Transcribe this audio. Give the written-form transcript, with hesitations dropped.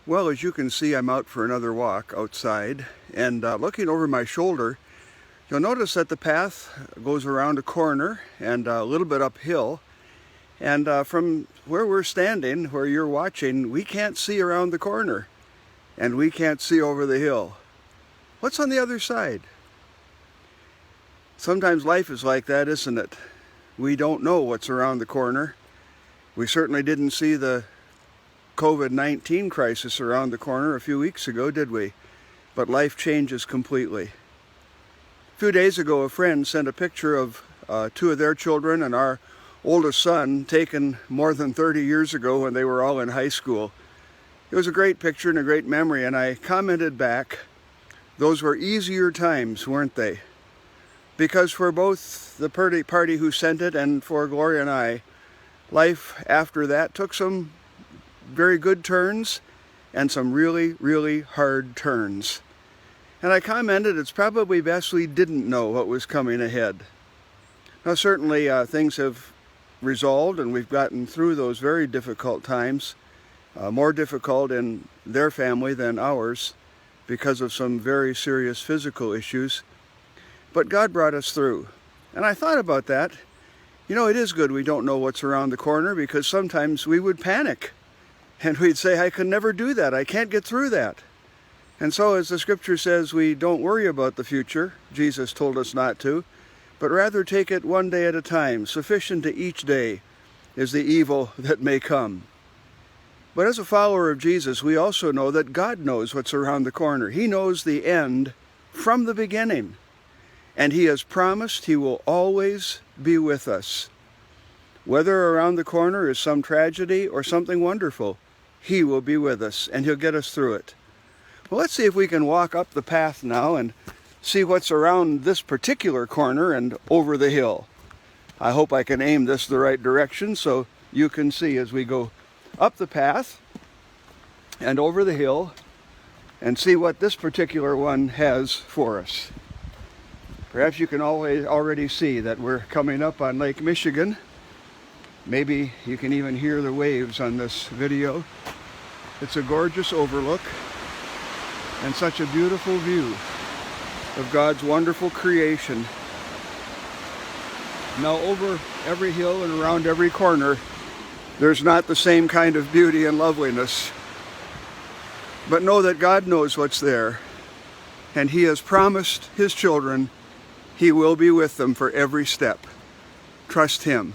Well, as you can see, I'm out for another walk outside, and looking over my shoulder, you'll notice that the path goes around a corner and a little bit uphill. And from where we're standing, where you're watching, we can't see around the corner, and we can't see over the hill. What's on the other side? Sometimes life is like that, isn't it? We don't know what's around the corner. We certainly didn't see the COVID-19 crisis around the corner a few weeks ago, did we? But life changes completely. A few days ago, a friend sent a picture of two of their children and our oldest son, taken more than 30 years ago when they were all in high school. It was a great picture and a great memory, and I commented back, those were easier times, weren't they? Because for both the party who sent it and for Gloria and I, life after that took some very good turns and some really, really hard turns. And I commented it's probably best we didn't know what was coming ahead. Now certainly things have resolved and we've gotten through those very difficult times, more difficult in their family than ours because of some very serious physical issues. But God brought us through. And I thought about that. You know, it is good we don't know what's around the corner, because sometimes we would panic. And we'd say, I can never do that. I can't get through that. And so as the scripture says, we don't worry about the future. Jesus told us not to. But rather take it one day at a time. Sufficient to each day is the evil that may come. But as a follower of Jesus, we also know that God knows what's around the corner. He knows the end from the beginning. And He has promised He will always be with us. Whether around the corner is some tragedy or something wonderful, He will be with us and He'll get us through it. Well, let's see if we can walk up the path now and see what's around this particular corner and over the hill. I hope I can aim this the right direction so you can see as we go up the path and over the hill and see what this particular one has for us. Perhaps you can already see that we're coming up on Lake Michigan. Maybe you can even hear the waves on this video. It's a gorgeous overlook and such a beautiful view of God's wonderful creation. Now over every hill and around every corner, there's not the same kind of beauty and loveliness. But know that God knows what's there, and He has promised His children He will be with them for every step. Trust Him.